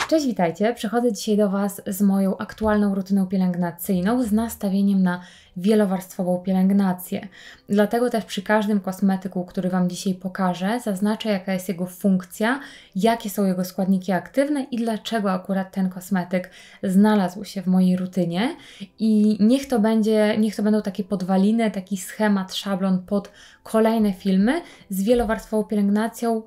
Cześć, witajcie! Przychodzę dzisiaj do Was z moją aktualną rutyną pielęgnacyjną z nastawieniem na wielowarstwową pielęgnację. Dlatego też przy każdym kosmetyku, który Wam dzisiaj pokażę, zaznaczę, jaka jest jego funkcja, jakie są jego składniki aktywne i dlaczego akurat ten kosmetyk znalazł się w mojej rutynie. I niech to będą takie podwaliny, taki schemat, szablon pod kolejne filmy z wielowarstwową pielęgnacją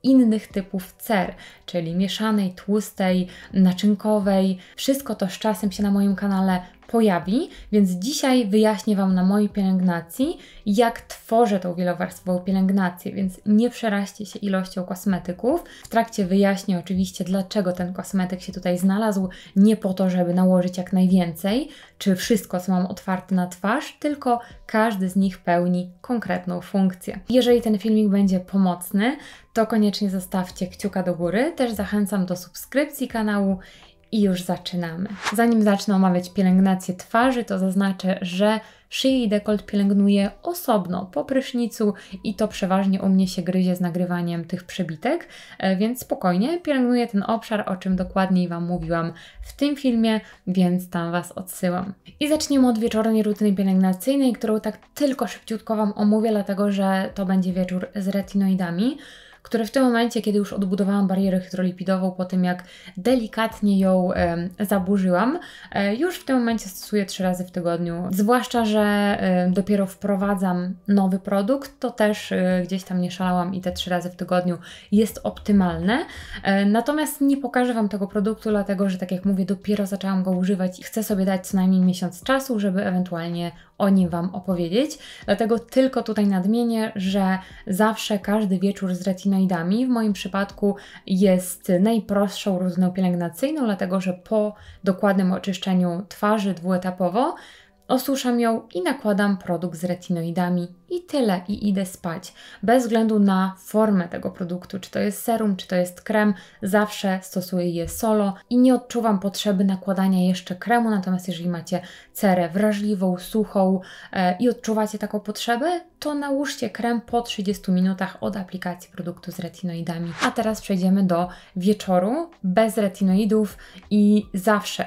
innych typów cer, czyli mieszanej, tłustej, naczynkowej. Wszystko to z czasem się na moim kanale pojawi, więc dzisiaj wyjaśnię Wam na mojej pielęgnacji, jak tworzę tą wielowarstwową pielęgnację, więc nie przeraźcie się ilością kosmetyków. W trakcie wyjaśnię oczywiście, dlaczego ten kosmetyk się tutaj znalazł, nie po to, żeby nałożyć jak najwięcej, czy wszystko, co mam otwarte na twarz, tylko każdy z nich pełni konkretną funkcję. Jeżeli ten filmik będzie pomocny, to koniecznie zostawcie kciuka do góry. Też zachęcam do subskrypcji kanału i już zaczynamy. Zanim zacznę omawiać pielęgnację twarzy, to zaznaczę, że szyję i dekolt pielęgnuję osobno po prysznicu i to przeważnie u mnie się gryzie z nagrywaniem tych przebitek, więc spokojnie pielęgnuję ten obszar, o czym dokładniej Wam mówiłam w tym filmie, więc tam Was odsyłam. I zaczniemy od wieczornej rutyny pielęgnacyjnej, którą tak tylko szybciutko Wam omówię, dlatego że to będzie wieczór z retinoidami, które w tym momencie, kiedy już odbudowałam barierę hydrolipidową po tym, jak delikatnie ją zaburzyłam, już w tym momencie stosuję 3 razy w tygodniu. Zwłaszcza, że dopiero wprowadzam nowy produkt, to też gdzieś tam nie szalałam i te 3 razy w tygodniu jest optymalne. Natomiast nie pokażę Wam tego produktu, dlatego że, tak jak mówię, dopiero zaczęłam go używać i chcę sobie dać co najmniej miesiąc czasu, żeby ewentualnie o nim Wam opowiedzieć. Dlatego tylko tutaj nadmienię, że zawsze każdy wieczór z retinoidami w moim przypadku jest najprostszą rutyną pielęgnacyjną, dlatego że po dokładnym oczyszczeniu twarzy dwuetapowo osuszam ją i nakładam produkt z retinoidami i tyle, i idę spać. Bez względu na formę tego produktu, czy to jest serum, czy to jest krem, zawsze stosuję je solo i nie odczuwam potrzeby nakładania jeszcze kremu, natomiast jeżeli macie cerę wrażliwą, suchą i odczuwacie taką potrzebę, to nałóżcie krem po 30 minutach od aplikacji produktu z retinoidami. A teraz przejdziemy do wieczoru bez retinoidów i zawsze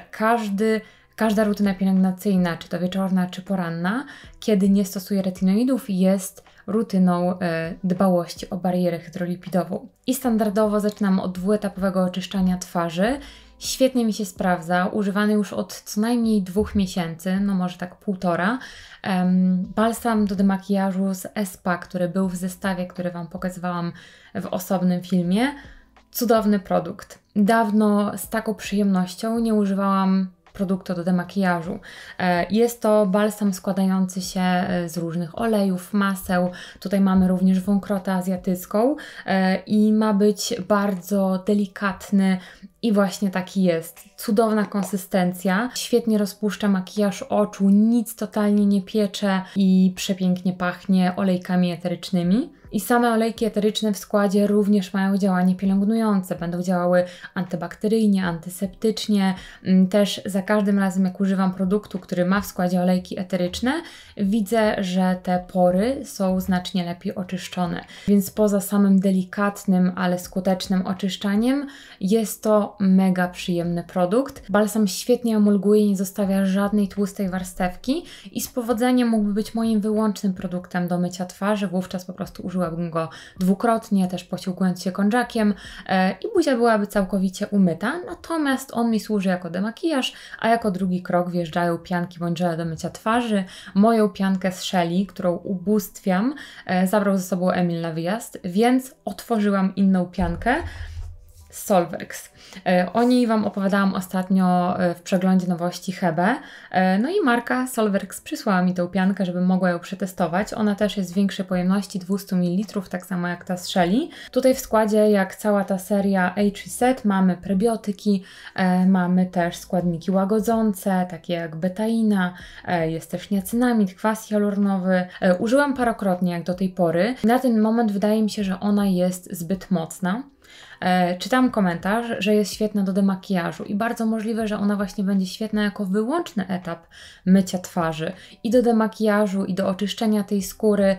każda rutyna pielęgnacyjna, czy to wieczorna, czy poranna, kiedy nie stosuję retinoidów, jest rutyną dbałości o barierę hydrolipidową. I standardowo zaczynam od dwuetapowego oczyszczania twarzy. Świetnie mi się sprawdza, używany już od co najmniej 2 miesięcy, no może tak 1,5. Balsam do demakijażu z Spa, który był w zestawie, który Wam pokazywałam w osobnym filmie. Cudowny produkt. Dawno z taką przyjemnością nie używałam produktu do demakijażu. Jest to balsam składający się z różnych olejów, maseł. Tutaj mamy również wąkrotę azjatycką i ma być bardzo delikatny i właśnie taki jest. Cudowna konsystencja, świetnie rozpuszcza makijaż oczu, nic totalnie nie piecze i przepięknie pachnie olejkami eterycznymi. I same olejki eteryczne w składzie również mają działanie pielęgnujące. Będą działały antybakteryjnie, antyseptycznie. Też za każdym razem, jak używam produktu, który ma w składzie olejki eteryczne, widzę, że te pory są znacznie lepiej oczyszczone. Więc poza samym delikatnym, ale skutecznym oczyszczaniem, jest to mega przyjemny produkt. Balsam świetnie emulguje, nie zostawia żadnej tłustej warstewki i z powodzeniem mógłby być moim wyłącznym produktem do mycia twarzy. Wówczas po prostu użyłabym go dwukrotnie, też posiłkując się konjakiem i buzia byłaby całkowicie umyta. Natomiast on mi służy jako demakijaż, a jako drugi krok wjeżdżają pianki bądź żele do mycia twarzy. Moją piankę z Shelly, którą ubóstwiam, zabrał ze sobą Emil na wyjazd, więc otworzyłam inną piankę z Solverx. O niej Wam opowiadałam ostatnio w przeglądzie nowości Hebe. No i marka Solverx przysłała mi tę piankę, żebym mogła ją przetestować. Ona też jest w większej pojemności, 200 ml, tak samo jak ta z Shelly. Tutaj w składzie, jak cała ta seria A3Set, mamy prebiotyki, mamy też składniki łagodzące, takie jak betaina, jest też niacinamid, kwas hialuronowy. Użyłam parokrotnie jak do tej pory. Na ten moment wydaje mi się, że ona jest zbyt mocna. Czytam komentarz, że jest świetna do demakijażu i bardzo możliwe, że ona właśnie będzie świetna jako wyłączny etap mycia twarzy i do demakijażu, i do oczyszczenia tej skóry.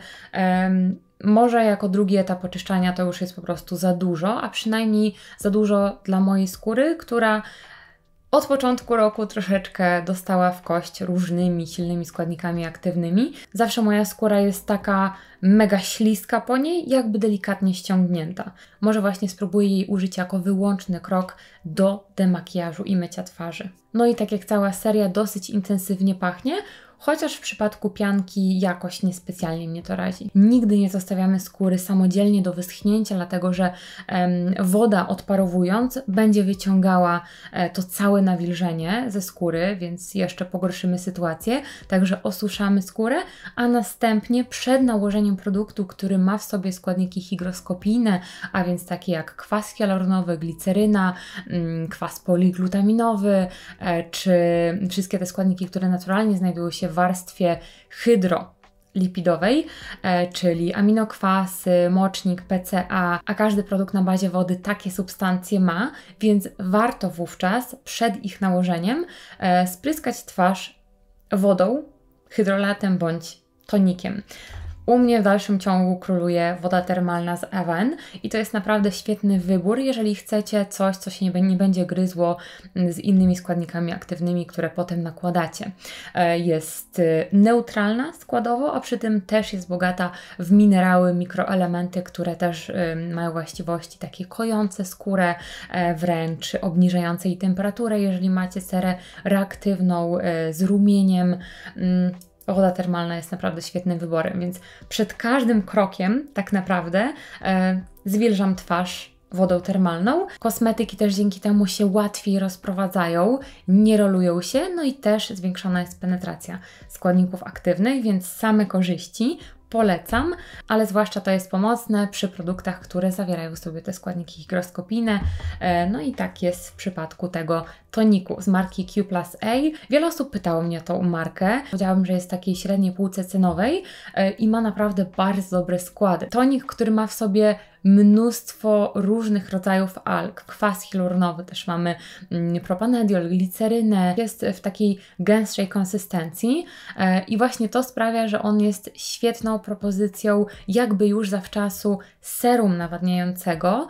może jako drugi etap oczyszczania to już jest po prostu za dużo, a przynajmniej za dużo dla mojej skóry, która od początku roku troszeczkę dostała w kość różnymi silnymi składnikami aktywnymi. Zawsze moja skóra jest taka mega śliska po niej, jakby delikatnie ściągnięta. Może właśnie spróbuję jej użyć jako wyłączny krok do demakijażu i mycia twarzy. No i tak jak cała seria dosyć intensywnie pachnie, chociaż w przypadku pianki jakoś niespecjalnie mnie to razi. Nigdy nie zostawiamy skóry samodzielnie do wyschnięcia, dlatego że woda odparowując będzie wyciągała to całe nawilżenie ze skóry, więc jeszcze pogorszymy sytuację. Także osuszamy skórę, a następnie przed nałożeniem produktu, który ma w sobie składniki hygroskopijne, a więc takie jak kwas hialuronowy, gliceryna, kwas poliglutaminowy, czy wszystkie te składniki, które naturalnie znajdują się w warstwie hydrolipidowej, czyli aminokwasy, mocznik, PCA, a każdy produkt na bazie wody takie substancje ma, więc warto wówczas przed ich nałożeniem spryskać twarz wodą, hydrolatem bądź tonikiem. U mnie w dalszym ciągu króluje woda termalna z Aven i to jest naprawdę świetny wybór, jeżeli chcecie coś, co się nie będzie gryzło z innymi składnikami aktywnymi, które potem nakładacie. Jest neutralna składowo, a przy tym też jest bogata w minerały, mikroelementy, które też mają właściwości takie kojące skórę, wręcz obniżające jej temperaturę, jeżeli macie cerę reaktywną z rumieniem. Woda termalna jest naprawdę świetnym wyborem, więc przed każdym krokiem tak naprawdę zwilżam twarz wodą termalną. Kosmetyki też dzięki temu się łatwiej rozprowadzają, nie rolują się, no i też zwiększona jest penetracja składników aktywnych, więc same korzyści. Polecam, ale zwłaszcza to jest pomocne przy produktach, które zawierają w sobie te składniki hygroskopijne. No i tak jest w przypadku tego toniku z marki Q+A. Wiele osób pytało mnie o tą markę. Powiedziałabym, że jest w takiej średniej półce cenowej i ma naprawdę bardzo dobre składy. Tonik, który ma w sobie mnóstwo różnych rodzajów alg. Kwas hialuronowy też mamy, propanediol, glicerynę. Jest w takiej gęstszej konsystencji i właśnie to sprawia, że on jest świetną propozycją jakby już zawczasu serum nawadniającego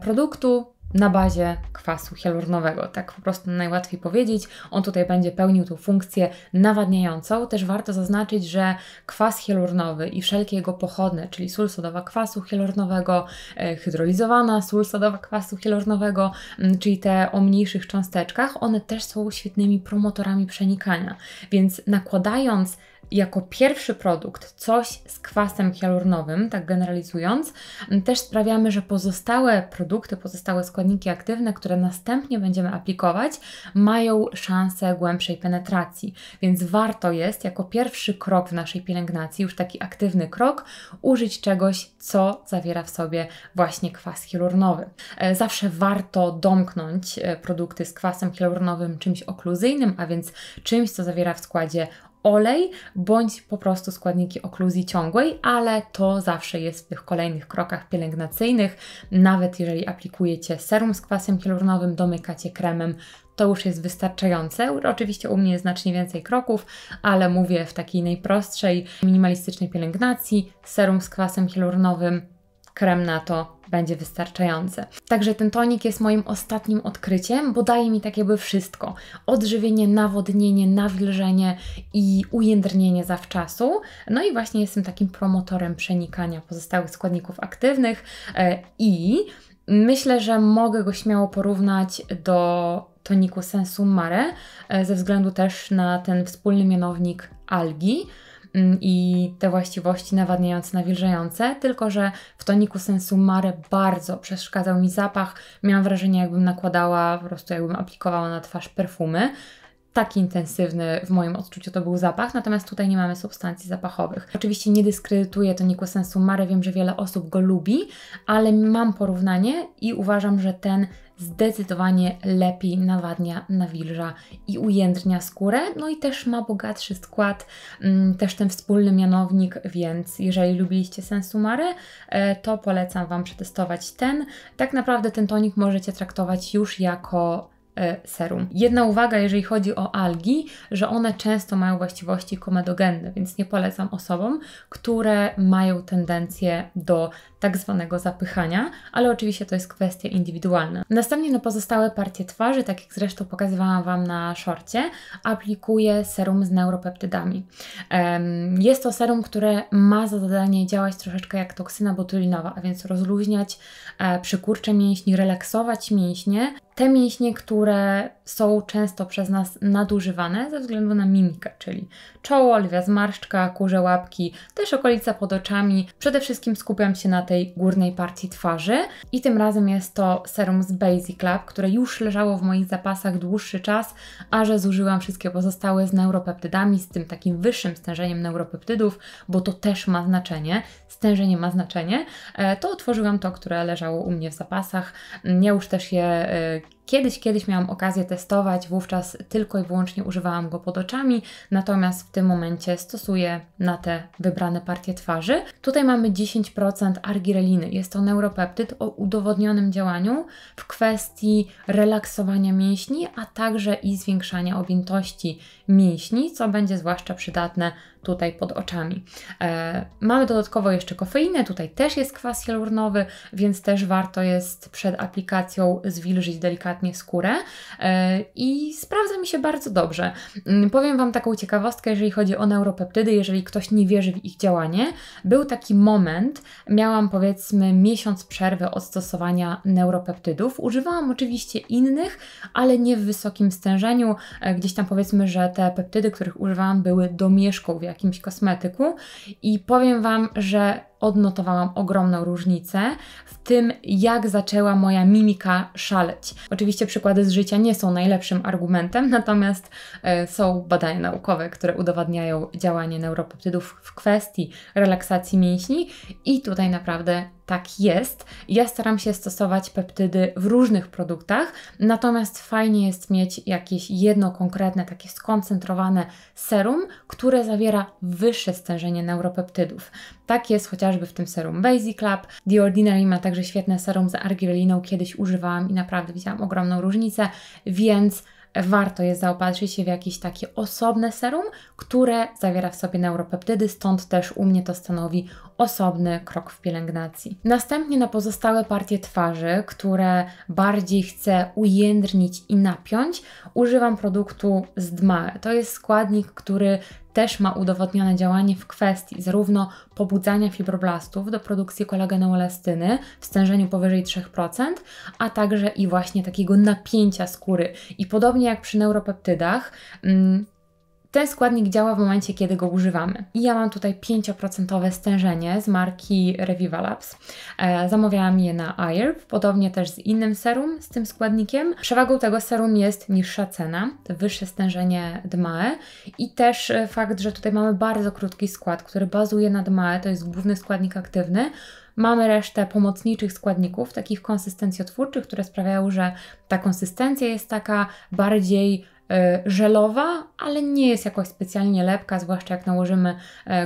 produktu na bazie kwasu hialuronowego. Tak po prostu najłatwiej powiedzieć. On tutaj będzie pełnił tą funkcję nawadniającą. Też warto zaznaczyć, że kwas hialuronowy i wszelkie jego pochodne, czyli sól sodowa kwasu hialuronowego, hydrolizowana sól sodowa kwasu hialuronowego, czyli te o mniejszych cząsteczkach, one też są świetnymi promotorami przenikania. Więc nakładając jako pierwszy produkt coś z kwasem hialuronowym, tak generalizując, też sprawiamy, że pozostałe produkty, pozostałe składniki aktywne, które następnie będziemy aplikować, mają szansę głębszej penetracji. Więc warto jest jako pierwszy krok w naszej pielęgnacji, już taki aktywny krok, użyć czegoś, co zawiera w sobie właśnie kwas hialuronowy. Zawsze warto domknąć produkty z kwasem hialuronowym czymś okluzyjnym, a więc czymś, co zawiera w składzie olej, bądź po prostu składniki okluzji ciągłej, ale to zawsze jest w tych kolejnych krokach pielęgnacyjnych. Nawet jeżeli aplikujecie serum z kwasem hialuronowym, domykacie kremem, to już jest wystarczające. Oczywiście u mnie jest znacznie więcej kroków, ale mówię w takiej najprostszej, minimalistycznej pielęgnacji, serum z kwasem hialuronowym, krem na to będzie wystarczające. Także ten tonik jest moim ostatnim odkryciem, bo daje mi tak jakby wszystko. Odżywienie, nawodnienie, nawilżenie i ujędrnienie zawczasu. No i właśnie jestem takim promotorem przenikania pozostałych składników aktywnych i myślę, że mogę go śmiało porównać do toniku Sensu Mare ze względu też na ten wspólny mianownik algi i te właściwości nawadniające, nawilżające, tylko że w toniku Sensu Mare bardzo przeszkadzał mi zapach. Miałam wrażenie, jakbym nakładała, po prostu jakbym aplikowała na twarz perfumy. Tak intensywny w moim odczuciu to był zapach, natomiast tutaj nie mamy substancji zapachowych. Oczywiście nie dyskredytuję toniku Sensu Mare, wiem, że wiele osób go lubi, ale mam porównanie i uważam, że ten zdecydowanie lepiej nawadnia, nawilża i ujędrnia skórę, no i też ma bogatszy skład, też ten wspólny mianownik, więc jeżeli lubiliście Sensu Mare, to polecam Wam przetestować ten. Tak naprawdę ten tonik możecie traktować już jako serum. Jedna uwaga, jeżeli chodzi o algi, że one często mają właściwości komedogenne, więc nie polecam osobom, które mają tendencję do tak zwanego zapychania, ale oczywiście to jest kwestia indywidualna. Następnie na pozostałe partie twarzy, tak jak zresztą pokazywałam Wam na szorcie, aplikuję serum z neuropeptydami. Jest to serum, które ma za zadanie działać troszeczkę jak toksyna botulinowa, a więc rozluźniać przykurcze mięśni, relaksować mięśnie. Te mięśnie, które są często przez nas nadużywane ze względu na mimikę, czyli czoło, lwia zmarszczka, kurze łapki, też okolica pod oczami. Przede wszystkim skupiam się na tej górnej partii twarzy i tym razem jest to serum z Basic Lab, które już leżało w moich zapasach dłuższy czas, a że zużyłam wszystkie pozostałe z neuropeptydami, z tym takim wyższym stężeniem neuropeptydów, bo to też ma znaczenie, stężenie ma znaczenie, to otworzyłam to, które leżało u mnie w zapasach. Ja już też je Kiedyś miałam okazję testować, wówczas tylko i wyłącznie używałam go pod oczami, natomiast w tym momencie stosuję na te wybrane partie twarzy. Tutaj mamy 10% argireliny. Jest to neuropeptyd o udowodnionym działaniu w kwestii relaksowania mięśni, a także i zwiększania objętości mięśni, co będzie zwłaszcza przydatne tutaj pod oczami. Mamy dodatkowo jeszcze kofeinę, tutaj też jest kwas hialuronowy, więc też warto jest przed aplikacją zwilżyć delikatnie skórę i sprawdza mi się bardzo dobrze. Powiem Wam taką ciekawostkę, jeżeli chodzi o neuropeptydy, jeżeli ktoś nie wierzy w ich działanie. Był taki moment, miałam powiedzmy miesiąc przerwy od stosowania neuropeptydów. Używałam oczywiście innych, ale nie w wysokim stężeniu. Gdzieś tam powiedzmy, że te peptydy, których używałam, były domieszką w jakimś kosmetyku i powiem Wam, że odnotowałam ogromną różnicę w tym, jak zaczęła moja mimika szaleć. Oczywiście przykłady z życia nie są najlepszym argumentem, natomiast są badania naukowe, które udowadniają działanie neuropeptydów w kwestii relaksacji mięśni i tutaj naprawdę tak jest. Ja staram się stosować peptydy w różnych produktach, natomiast fajnie jest mieć jakieś jedno konkretne, takie skoncentrowane serum, które zawiera wyższe stężenie neuropeptydów. Tak jest chociażby w tym serum Basic Lab. The Ordinary ma także świetne serum z argireliną. Kiedyś używałam i naprawdę widziałam ogromną różnicę, więc warto jest zaopatrzyć się w jakieś takie osobne serum, które zawiera w sobie neuropeptydy, stąd też u mnie to stanowi osobny krok w pielęgnacji. Następnie na pozostałe partie twarzy, które bardziej chcę ujędrnić i napiąć, używam produktu z DMAE. To jest składnik, który też ma udowodnione działanie w kwestii zarówno pobudzania fibroblastów do produkcji kolagenu elastyny w stężeniu powyżej 3%, a także i właśnie takiego napięcia skóry. I podobnie jak przy neuropeptydach, ten składnik działa w momencie, kiedy go używamy. I ja mam tutaj 5% stężenie z marki Reviva Labs. Zamawiałam je na iHerb, podobnie też z innym serum z tym składnikiem. Przewagą tego serum jest niższa cena, wyższe stężenie DMAE i też fakt, że tutaj mamy bardzo krótki skład, który bazuje na DMAE, to jest główny składnik aktywny. Mamy resztę pomocniczych składników, takich konsystencjotwórczych, które sprawiają, że ta konsystencja jest taka bardziej żelowa, ale nie jest jakoś specjalnie lepka, zwłaszcza jak nałożymy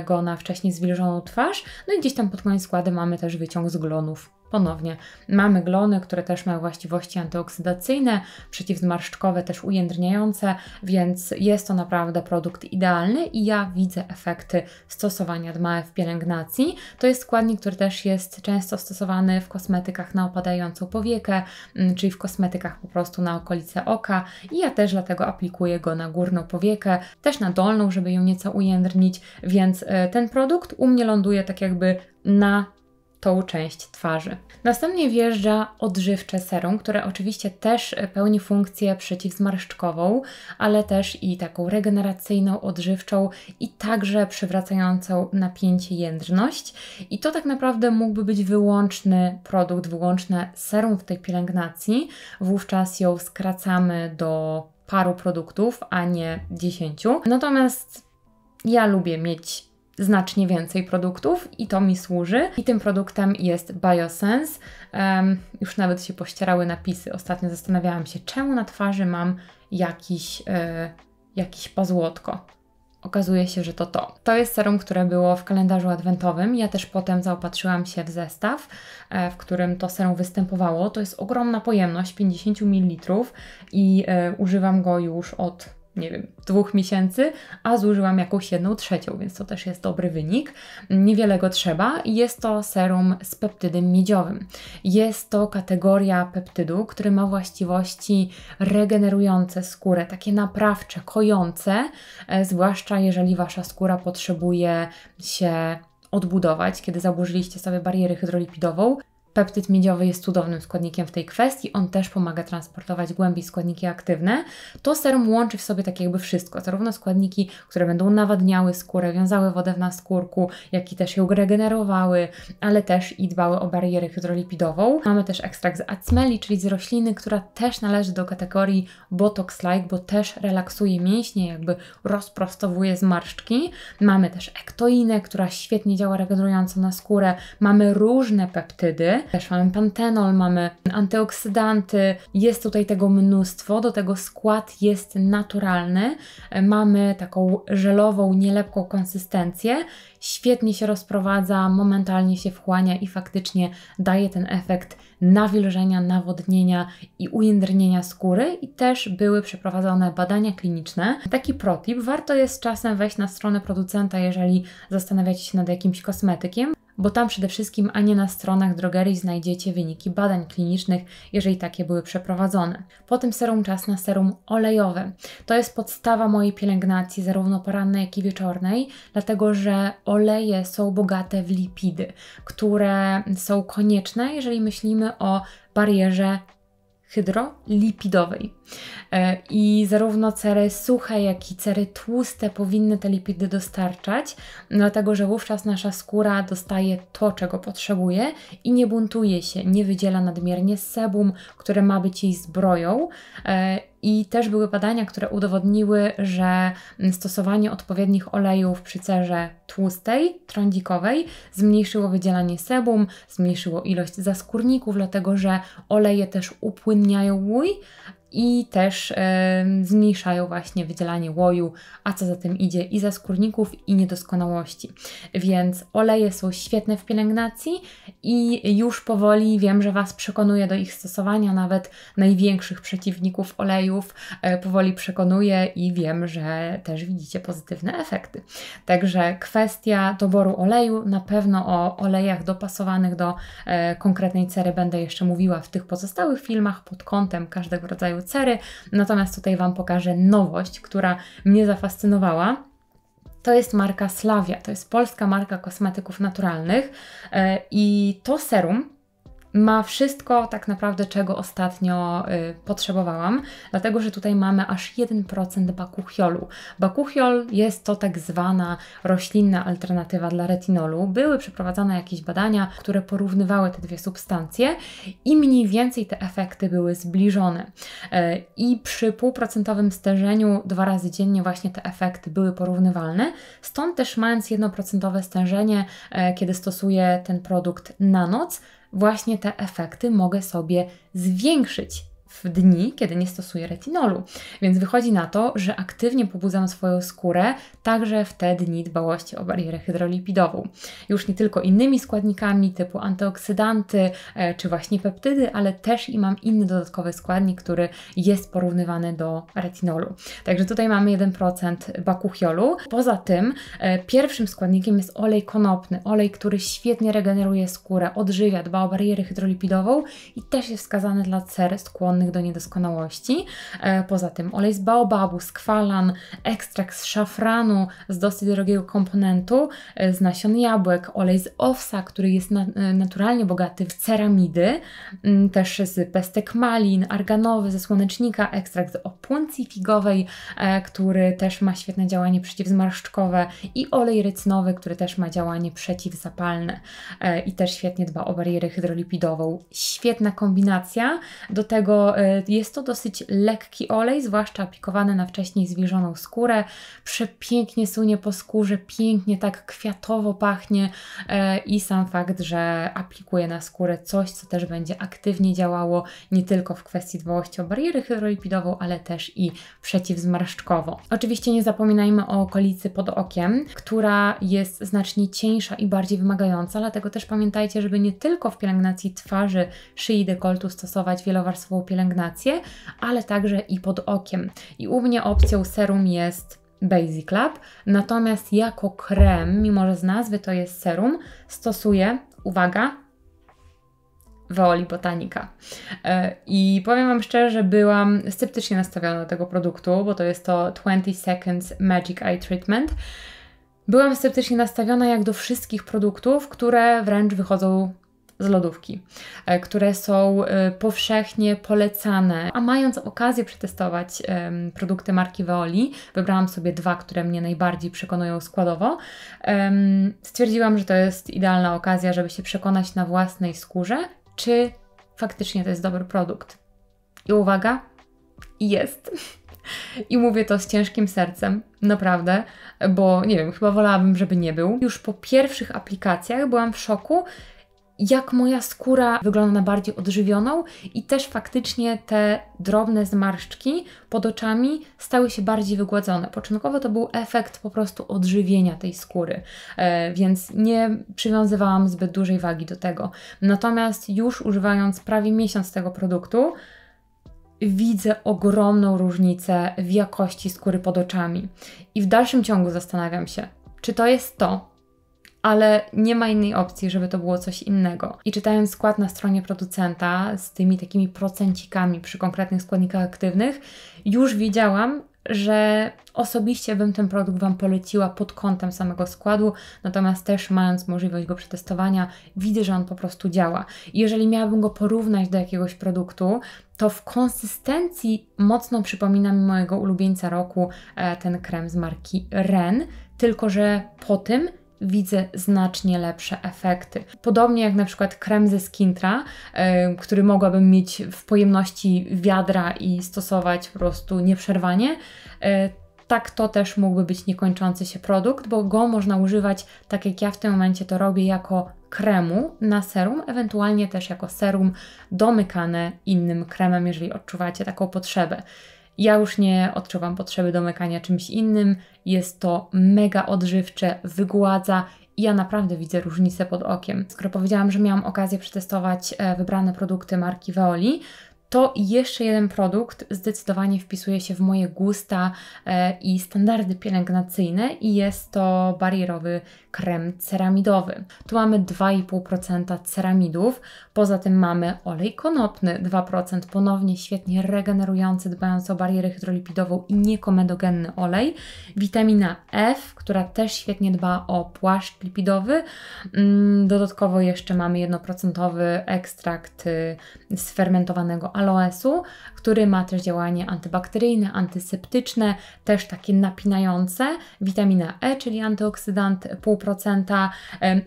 go na wcześniej zwilżoną twarz. No i gdzieś tam pod koniec składu mamy też wyciąg z glonów. Ponownie mamy glony, które też mają właściwości antyoksydacyjne, przeciwzmarszczkowe, też ujędrniające, więc jest to naprawdę produkt idealny i ja widzę efekty stosowania DMAE w pielęgnacji. To jest składnik, który też jest często stosowany w kosmetykach na opadającą powiekę, czyli w kosmetykach po prostu na okolice oka i ja też dlatego aplikuję go na górną powiekę, też na dolną, żeby ją nieco ujędrnić, więc ten produkt u mnie ląduje tak jakby na tą część twarzy. Następnie wjeżdża odżywcze serum, które oczywiście też pełni funkcję przeciwzmarszczkową, ale też i taką regeneracyjną, odżywczą i także przywracającą napięcie, jędrność. I to tak naprawdę mógłby być wyłączny produkt, wyłączne serum w tej pielęgnacji. Wówczas ją skracamy do paru produktów, a nie 10. Natomiast ja lubię mieć znacznie więcej produktów i to mi służy. I tym produktem jest Biosense. Już nawet się pościerały napisy. Ostatnio zastanawiałam się, czemu na twarzy mam jakiś pazłotko. okazuje się, że to. To jest serum, które było w kalendarzu adwentowym. Ja też potem zaopatrzyłam się w zestaw, w którym to serum występowało. To jest ogromna pojemność, 50 ml i używam go już od, nie wiem, 2 miesięcy, a zużyłam jakąś 1/3, więc to też jest dobry wynik. Niewiele go trzeba. Jest to serum z peptydem miedziowym. Jest to kategoria peptydu, który ma właściwości regenerujące skórę, takie naprawcze, kojące, zwłaszcza jeżeli Wasza skóra potrzebuje się odbudować, kiedy zaburzyliście sobie barierę hydrolipidową. Peptyd miedziowy jest cudownym składnikiem w tej kwestii, on też pomaga transportować głębiej składniki aktywne. To serum łączy w sobie tak jakby wszystko, zarówno składniki, które będą nawadniały skórę, wiązały wodę w naskórku, jak i też ją regenerowały, ale też i dbały o barierę hydrolipidową. Mamy też ekstrakt z acmeli, czyli z rośliny, która też należy do kategorii Botox-like, bo też relaksuje mięśnie, jakby rozprostowuje zmarszczki. Mamy też ektoinę, która świetnie działa regenerująco na skórę. Mamy różne peptydy, też mamy pantenol, mamy antyoksydanty, jest tutaj tego mnóstwo, do tego skład jest naturalny, mamy taką żelową, nielepką konsystencję, świetnie się rozprowadza, momentalnie się wchłania i faktycznie daje ten efekt nawilżenia, nawodnienia i ujędrnienia skóry i też były przeprowadzone badania kliniczne. Taki protip, warto jest czasem wejść na stronę producenta, jeżeli zastanawiacie się nad jakimś kosmetykiem, bo tam przede wszystkim, a nie na stronach drogerii znajdziecie wyniki badań klinicznych, jeżeli takie były przeprowadzone. Potem serum czas na serum olejowe. To jest podstawa mojej pielęgnacji, zarówno porannej, jak i wieczornej, dlatego że oleje są bogate w lipidy, które są konieczne, jeżeli myślimy o barierze hydrolipidowej. I zarówno cery suche, jak i cery tłuste powinny te lipidy dostarczać, dlatego że wówczas nasza skóra dostaje to, czego potrzebuje i nie buntuje się, nie wydziela nadmiernie sebum, które ma być jej zbroją. I też były badania, które udowodniły, że stosowanie odpowiednich olejów przy cerze tłustej, trądzikowej zmniejszyło wydzielanie sebum, zmniejszyło ilość zaskórników, dlatego że oleje też upłynniają łój i też zmniejszają właśnie wydzielanie łoju, a co za tym idzie i zaskórników i niedoskonałości. Więc oleje są świetne w pielęgnacji i już powoli wiem, że Was przekonuję do ich stosowania, nawet największych przeciwników olejów powoli przekonuję i wiem, że też widzicie pozytywne efekty. Także kwestia doboru oleju, na pewno o olejach dopasowanych do konkretnej cery będę jeszcze mówiła w tych pozostałych filmach pod kątem każdego rodzaju cery, natomiast tutaj Wam pokażę nowość, która mnie zafascynowała. To jest marka Slavia, to jest polska marka kosmetyków naturalnych i to serum ma wszystko tak naprawdę, czego ostatnio potrzebowałam, dlatego że tutaj mamy aż 1% bakuchiolu. Bakuchiol jest to tak zwana roślinna alternatywa dla retinolu. Były przeprowadzane jakieś badania, które porównywały te dwie substancje i mniej więcej te efekty były zbliżone. I przy 0,5% stężeniu 2 razy dziennie właśnie te efekty były porównywalne. Stąd też mając 1% stężenie, kiedy stosuję ten produkt na noc, właśnie te efekty mogę sobie zwiększyć w dni, kiedy nie stosuję retinolu. Więc wychodzi na to, że aktywnie pobudzam swoją skórę także w te dni dbałości o barierę hydrolipidową. Już nie tylko innymi składnikami typu antyoksydanty czy właśnie peptydy, ale też i mam inny dodatkowy składnik, który jest porównywany do retinolu. Także tutaj mamy 1% bakuchiolu. Poza tym pierwszym składnikiem jest olej konopny, olej, który świetnie regeneruje skórę, odżywia, dba o barierę hydrolipidową i też jest wskazany dla cer skłonnych do niedoskonałości. Poza tym olej z baobabu, skwalan, ekstrakt z szafranu, z dosyć drogiego komponentu, z nasion jabłek, olej z owsa, który jest naturalnie bogaty w ceramidy, też z pestek malin, arganowy, ze słonecznika, ekstrakt z opuncji figowej, który też ma świetne działanie przeciwzmarszczkowe i olej rycnowy, który też ma działanie przeciwzapalne i też świetnie dba o barierę hydrolipidową. Świetna kombinacja. Do tego bo jest to dosyć lekki olej, zwłaszcza aplikowany na wcześniej zwilżoną skórę. Przepięknie sunie po skórze, pięknie tak kwiatowo pachnie i sam fakt, że aplikuje na skórę coś, co też będzie aktywnie działało nie tylko w kwestii dbałości o barierę hydrolipidową, ale też i przeciwzmarszczkowo. Oczywiście nie zapominajmy o okolicy pod okiem, która jest znacznie cieńsza i bardziej wymagająca, dlatego też pamiętajcie, żeby nie tylko w pielęgnacji twarzy, szyi, dekoltu stosować wielowarstwową pielęgnację, ale także i pod okiem. I u mnie opcją serum jest Basic Lab, natomiast jako krem, mimo że z nazwy to jest serum, stosuję, uwaga, Veoli Botanica. I powiem Wam szczerze, że byłam sceptycznie nastawiona do tego produktu, bo to jest to 20 Seconds Magic Eye Treatment. Byłam sceptycznie nastawiona jak do wszystkich produktów, które wręcz wychodzą z lodówki, które są powszechnie polecane. A mając okazję przetestować produkty marki Veoli, wybrałam sobie 2, które mnie najbardziej przekonują składowo. Stwierdziłam, że to jest idealna okazja, żeby się przekonać na własnej skórze, czy faktycznie to jest dobry produkt. I uwaga, jest. I mówię to z ciężkim sercem, naprawdę, bo nie wiem, chyba wolałabym, żeby nie był. Już po pierwszych aplikacjach byłam w szoku, jak moja skóra wygląda na bardziej odżywioną i też faktycznie te drobne zmarszczki pod oczami stały się bardziej wygładzone. Początkowo to był efekt po prostu odżywienia tej skóry, więc nie przywiązywałam zbyt dużej wagi do tego. Natomiast już używając prawie miesiąc tego produktu, widzę ogromną różnicę w jakości skóry pod oczami. I w dalszym ciągu zastanawiam się, czy to jest to, ale nie ma innej opcji, żeby to było coś innego. I czytając skład na stronie producenta z tymi takimi procencikami przy konkretnych składnikach aktywnych, już wiedziałam, że osobiście bym ten produkt Wam poleciła pod kątem samego składu, natomiast też mając możliwość go przetestowania, widzę, że on po prostu działa. I jeżeli miałabym go porównać do jakiegoś produktu, to w konsystencji mocno przypomina mi mojego ulubieńca roku, ten krem z marki Ren, tylko że po tym widzę znacznie lepsze efekty. Podobnie jak na przykład krem ze Skintra, który mogłabym mieć w pojemności wiadra i stosować po prostu nieprzerwanie, tak to też mógłby być niekończący się produkt, bo go można używać, tak jak ja w tym momencie to robię, jako kremu na serum, ewentualnie też jako serum domykane innym kremem, jeżeli odczuwacie taką potrzebę. Ja już nie odczuwam potrzeby domykania czymś innym, jest to mega odżywcze, wygładza i ja naprawdę widzę różnicę pod okiem. Skoro powiedziałam, że miałam okazję przetestować wybrane produkty marki Veoli, to jeszcze jeden produkt zdecydowanie wpisuje się w moje gusta i standardy pielęgnacyjne i jest to barierowy krem ceramidowy. Tu mamy 2,5% ceramidów, poza tym mamy olej konopny 2%, ponownie świetnie regenerujący, dbający o barierę hydrolipidową i niekomedogenny olej. Witamina F, która też świetnie dba o płaszcz lipidowy. Dodatkowo jeszcze mamy 1% ekstrakt sfermentowanego aloesu, który ma też działanie antybakteryjne, antyseptyczne, też takie napinające. Witamina E, czyli antyoksydant 0,5%,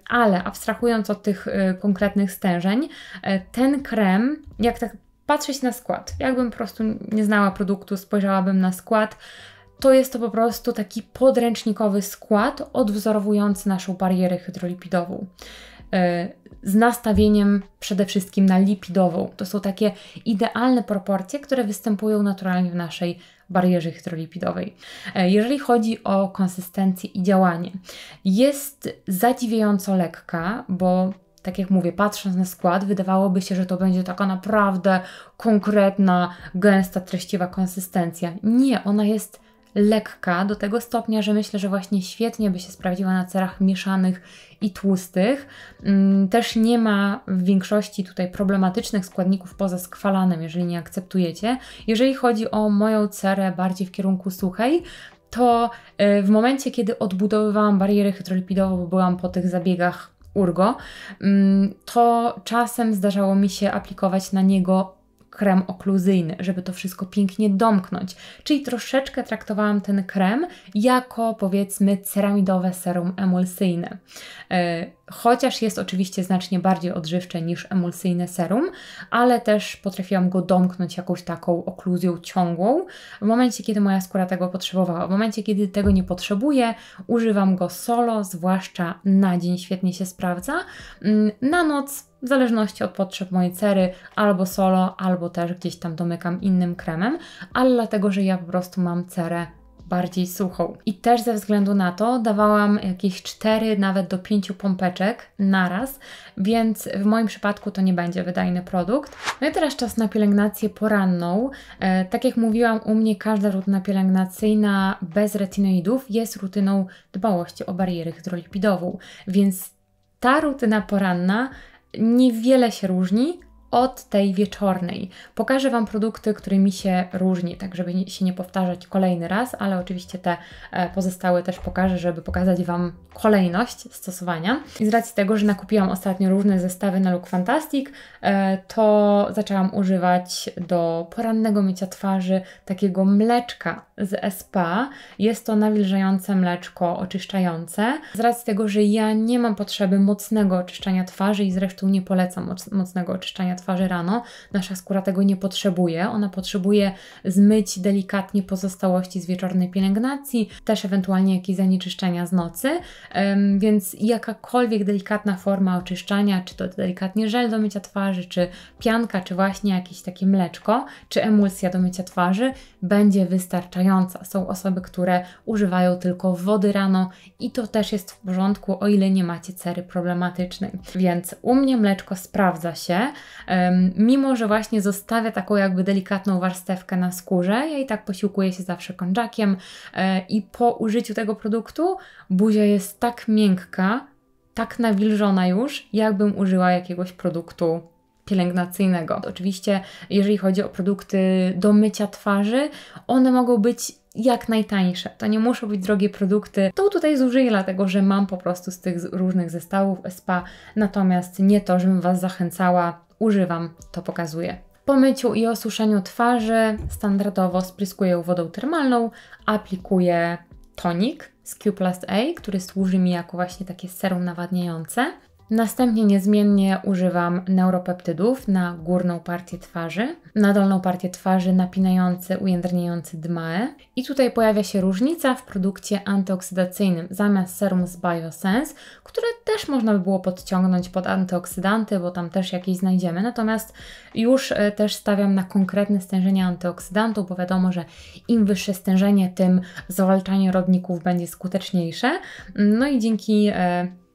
ale abstrahując od tych konkretnych stężeń, ten krem, jak tak patrzeć na skład, jakbym po prostu nie znała produktu, spojrzałabym na skład, to jest to po prostu taki podręcznikowy skład odwzorowujący naszą barierę hydrolipidową. Z nastawieniem przede wszystkim na lipidową. To są takie idealne proporcje, które występują naturalnie w naszej barierze hydrolipidowej. Jeżeli chodzi o konsystencję i działanie, jest zadziwiająco lekka, bo tak jak mówię, patrząc na skład, wydawałoby się, że to będzie taka naprawdę konkretna, gęsta, treściwa konsystencja. Nie, ona jest lekka do tego stopnia, że myślę, że właśnie świetnie by się sprawdziła na cerach mieszanych i tłustych. Też nie ma w większości tutaj problematycznych składników poza skwalanem, jeżeli nie akceptujecie. Jeżeli chodzi o moją cerę bardziej w kierunku suchej, to w momencie, kiedy odbudowywałam barierę hydrolipidową, bo byłam po tych zabiegach Urgo, to czasem zdarzało mi się aplikować na niego krem okluzyjny, żeby to wszystko pięknie domknąć. Czyli troszeczkę traktowałam ten krem jako, powiedzmy, ceramidowe serum emulsyjne. chociaż jest oczywiście znacznie bardziej odżywcze niż emulsyjne serum, ale też potrafiłam go domknąć jakąś taką okluzją ciągłą w momencie, kiedy moja skóra tego potrzebowała. W momencie, kiedy tego nie potrzebuję, używam go solo, zwłaszcza na dzień świetnie się sprawdza. Na noc, w zależności od potrzeb mojej cery, albo solo, albo też gdzieś tam domykam innym kremem, ale dlatego, że ja po prostu mam cerę bardziej suchą. I też ze względu na to dawałam jakieś 4, nawet do 5 pompeczek naraz, więc w moim przypadku to nie będzie wydajny produkt. No i teraz czas na pielęgnację poranną. Tak jak mówiłam, u mnie każda rutyna pielęgnacyjna bez retinoidów jest rutyną dbałości o barierę hydrolipidową, więc ta rutyna poranna niewiele się różni od tej wieczornej. Pokażę Wam produkty, którymi się różni, tak żeby się nie powtarzać kolejny raz, ale oczywiście te pozostałe też pokażę, żeby pokazać Wam kolejność stosowania. I z racji tego, że nakupiłam ostatnio różne zestawy na Look Fantastic, to zaczęłam używać do porannego mycia twarzy takiego mleczka z SPA. Jest to nawilżające mleczko oczyszczające. Z racji tego, że ja nie mam potrzeby mocnego oczyszczania twarzy i zresztą nie polecam mocnego oczyszczania twarzy rano, nasza skóra tego nie potrzebuje. Ona potrzebuje zmyć delikatnie pozostałości z wieczornej pielęgnacji, też ewentualnie jakieś zanieczyszczenia z nocy, więc jakakolwiek delikatna forma oczyszczania, czy to delikatnie żel do mycia twarzy, czy pianka, czy właśnie jakieś takie mleczko, czy emulsja do mycia twarzy będzie wystarczająca. Są osoby, które używają tylko wody rano i to też jest w porządku, o ile nie macie cery problematycznej. Więc u mnie mleczko sprawdza się, mimo że właśnie zostawia taką jakby delikatną warstewkę na skórze. Ja i tak posiłkuję się zawsze kończakiem i po użyciu tego produktu buzia jest tak miękka, tak nawilżona już, jakbym użyła jakiegoś produktu pielęgnacyjnego. Oczywiście, jeżeli chodzi o produkty do mycia twarzy, one mogą być jak najtańsze. To nie muszą być drogie produkty. To tutaj zużyję, dlatego że mam po prostu z tych różnych zestawów SPA, natomiast nie to, żebym Was zachęcała, używam, to pokazuję. Po myciu i osuszeniu twarzy standardowo spryskuję wodą termalną, aplikuję tonik z Q+A, który służy mi jako właśnie takie serum nawadniające. Następnie niezmiennie używam neuropeptydów na górną partię twarzy, na dolną partię twarzy napinający, ujędrniający DMAE. I tutaj pojawia się różnica w produkcie antyoksydacyjnym. Zamiast serum z Biosense, które też można by było podciągnąć pod antyoksydanty, bo tam też jakieś znajdziemy. Natomiast już też stawiam na konkretne stężenie antyoksydantów, bo wiadomo, że im wyższe stężenie, tym zwalczanie rodników będzie skuteczniejsze. No i dzięki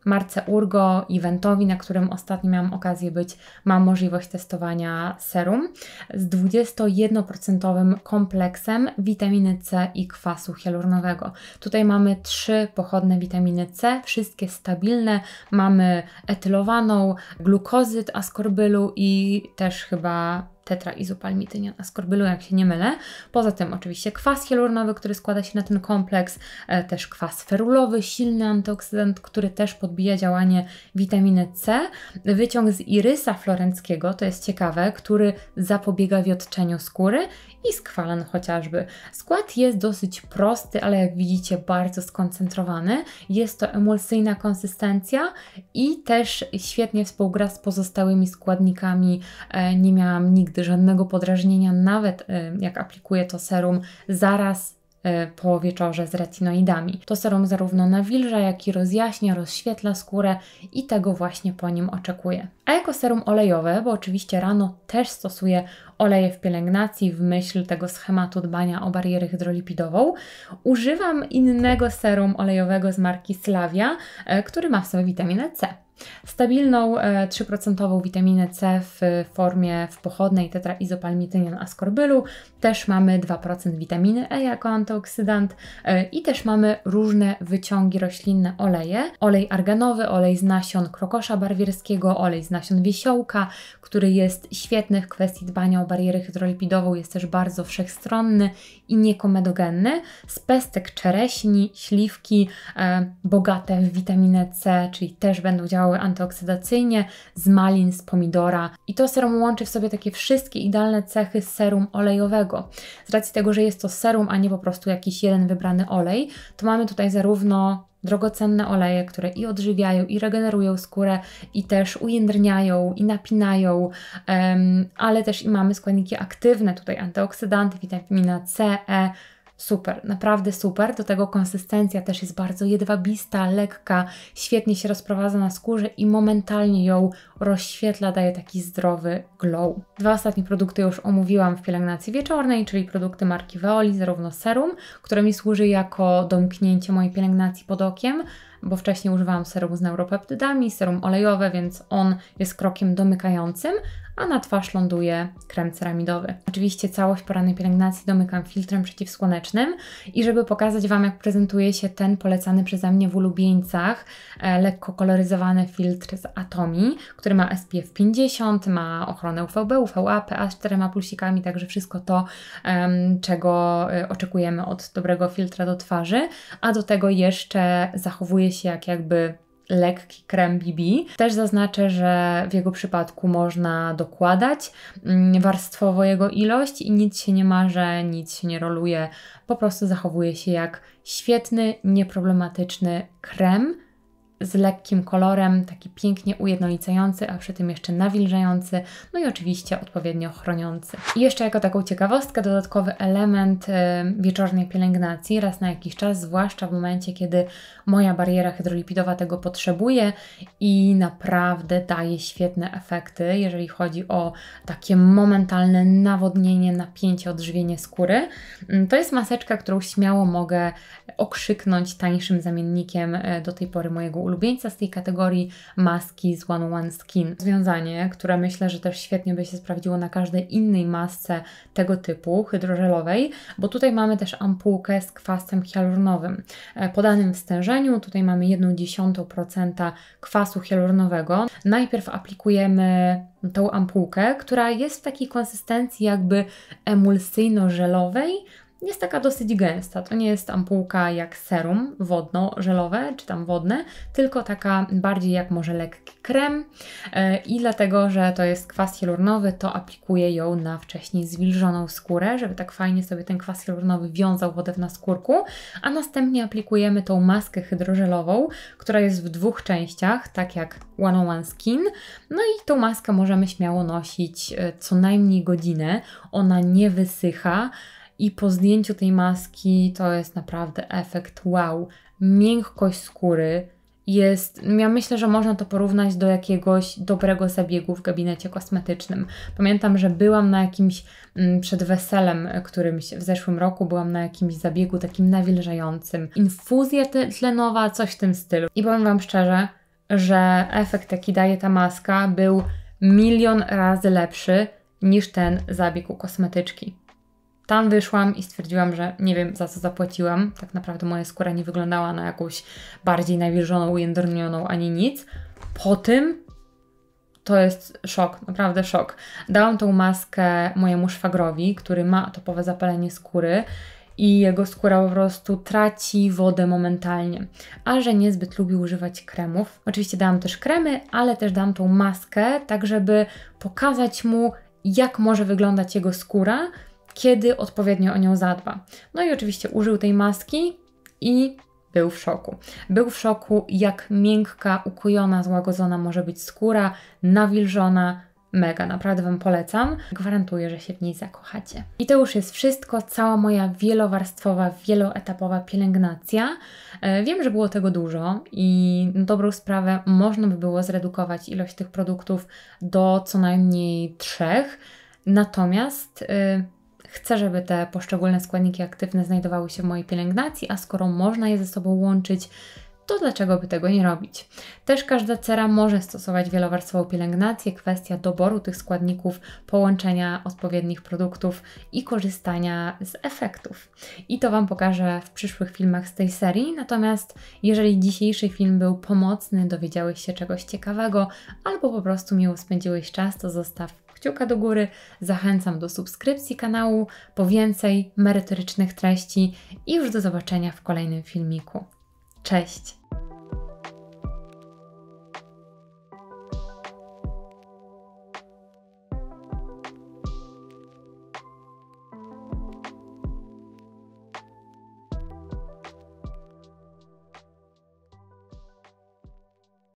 marce Urgo, eventowi, na którym ostatnio miałam okazję być, mam możliwość testowania serum z 21% kompleksem witaminy C i kwasu hialuronowego. Tutaj mamy 3 pochodne witaminy C, wszystkie stabilne. Mamy etylowaną, glukozyd askorbylu i też chyba tetraizopalmitynian askorbylu, jak się nie mylę. Poza tym oczywiście kwas hialuronowy, który składa się na ten kompleks, też kwas ferulowy, silny antyoksydant, który też podbija działanie witaminy C. Wyciąg z irysa florenckiego, to jest ciekawe, który zapobiega wiotczeniu skóry i skwalan chociażby. Skład jest dosyć prosty, ale jak widzicie bardzo skoncentrowany. Jest to emulsyjna konsystencja i też świetnie współgra z pozostałymi składnikami. Nie miałam nigdy żadnego podrażnienia, nawet jak aplikuję to serum zaraz po wieczorze z retinoidami. To serum zarówno nawilża, jak i rozjaśnia, rozświetla skórę i tego właśnie po nim oczekuję. A jako serum olejowe, bo oczywiście rano też stosuję oleje w pielęgnacji w myśl tego schematu dbania o barierę hydrolipidową, używam innego serum olejowego z marki Slavia, który ma w sobie witaminę C. Stabilną 3% witaminę C w formie pochodnej tetraizopalmitynian askorbylu. Też mamy 2% witaminy E jako antyoksydant i też mamy różne wyciągi roślinne oleje. Olej arganowy, olej z nasion krokosza barwierskiego, olej z nasion wiesiołka, który jest świetny w kwestii dbania o barierę hydrolipidową, jest też bardzo wszechstronny i niekomedogenny. Z pestek czereśni, śliwki, bogate w witaminę C, czyli też będą działały antyoksydacyjnie, z malin, z pomidora. I to serum łączy w sobie takie wszystkie idealne cechy serum olejowego. Z racji tego, że jest to serum, a nie po prostu jakiś jeden wybrany olej, to mamy tutaj zarówno drogocenne oleje, które i odżywiają, i regenerują skórę, i też ujędrniają, i napinają, ale też i mamy składniki aktywne, tutaj antyoksydanty, witamina C, E. Super, naprawdę super. Do tego konsystencja też jest bardzo jedwabista, lekka, świetnie się rozprowadza na skórze i momentalnie ją rozświetla, daje taki zdrowy glow. 2 ostatnie produkty już omówiłam w pielęgnacji wieczornej, czyli produkty marki Veoli, zarówno serum, które mi służy jako domknięcie mojej pielęgnacji pod okiem, bo wcześniej używałam serum z neuropeptydami, serum olejowe, więc on jest krokiem domykającym, a na twarz ląduje krem ceramidowy. Oczywiście całość porannej pielęgnacji domykam filtrem przeciwsłonecznym i żeby pokazać Wam, jak prezentuje się ten polecany przeze mnie w ulubieńcach lekko koloryzowany filtr z Atomi, który ma SPF 50, ma ochronę UVB, UVA, pH 4 plusikami, także wszystko to, czego oczekujemy od dobrego filtra do twarzy, a do tego jeszcze zachowuje się jakby lekki krem BB. Też zaznaczę, że w jego przypadku można dokładać warstwowo jego ilość i nic się nie marze, nic się nie roluje, po prostu zachowuje się jak świetny, nieproblematyczny krem z lekkim kolorem, taki pięknie ujednolicający, a przy tym jeszcze nawilżający, no i oczywiście odpowiednio chroniący. I jeszcze jako taką ciekawostkę, dodatkowy element wieczornej pielęgnacji raz na jakiś czas, zwłaszcza w momencie, kiedy moja bariera hydrolipidowa tego potrzebuje i naprawdę daje świetne efekty, jeżeli chodzi o takie momentalne nawodnienie, napięcie, odżywienie skóry. To jest maseczka, którą śmiało mogę okrzyknąć tańszym zamiennikiem do tej pory mojego ulubieńca z tej kategorii maski z One Skin. Rozwiązanie, które myślę, że też świetnie by się sprawdziło na każdej innej masce tego typu, hydrożelowej, bo tutaj mamy też ampułkę z kwasem hialuronowym podanym w stężeniu. Tutaj mamy 0,1% kwasu hialuronowego. Najpierw aplikujemy tą ampułkę, która jest w takiej konsystencji jakby emulsyjno-żelowej. Jest taka dosyć gęsta, to nie jest ampułka jak serum wodno-żelowe, czy tam wodne, tylko taka bardziej jak może lekki krem i dlatego, że to jest kwas hialuronowy, to aplikuję ją na wcześniej zwilżoną skórę, żeby tak fajnie sobie ten kwas hialuronowy wiązał wodę w naskórku, a następnie aplikujemy tą maskę hydrożelową, która jest w 2 częściach, tak jak One Skin, no i tą maskę możemy śmiało nosić co najmniej godzinę, ona nie wysycha, i po zdjęciu tej maski to jest naprawdę efekt wow. Miękkość skóry jest, ja myślę, że można to porównać do jakiegoś dobrego zabiegu w gabinecie kosmetycznym. Pamiętam, że byłam na jakimś, przed weselem którymś w zeszłym roku, byłam na jakimś zabiegu takim nawilżającym. Infuzja tlenowa, coś w tym stylu. I powiem Wam szczerze, że efekt, jaki daje ta maska, był 1 000 000 razy lepszy niż ten zabieg u kosmetyczki. Tam wyszłam i stwierdziłam, że nie wiem, za co zapłaciłam. Tak naprawdę moja skóra nie wyglądała na jakąś bardziej nawilżoną, ujędrnioną ani nic. Po tym to jest szok, naprawdę szok. Dałam tą maskę mojemu szwagrowi, który ma atopowe zapalenie skóry i jego skóra po prostu traci wodę momentalnie. A że niezbyt lubi używać kremów. Oczywiście dałam też kremy, ale też dałam tą maskę, tak żeby pokazać mu, jak może wyglądać jego skóra, kiedy odpowiednio o nią zadba. No i oczywiście użył tej maski i był w szoku. Był w szoku, jak miękka, ukojona, złagodzona może być skóra, nawilżona. Mega, naprawdę Wam polecam. Gwarantuję, że się w niej zakochacie. I to już jest wszystko, cała moja wielowarstwowa, wieloetapowa pielęgnacja. Wiem, że było tego dużo i na dobrą sprawę można by było zredukować ilość tych produktów do co najmniej 3. Natomiast chcę, żeby te poszczególne składniki aktywne znajdowały się w mojej pielęgnacji, a skoro można je ze sobą łączyć, to dlaczego by tego nie robić? Też każda cera może stosować wielowarstwową pielęgnację, kwestia doboru tych składników, połączenia odpowiednich produktów i korzystania z efektów. I to Wam pokażę w przyszłych filmach z tej serii, natomiast jeżeli dzisiejszy film był pomocny, dowiedziałeś się czegoś ciekawego albo po prostu miło spędziłeś czas, to zostaw kciuka do góry, zachęcam do subskrypcji kanału po więcej merytorycznych treści i już do zobaczenia w kolejnym filmiku. Cześć!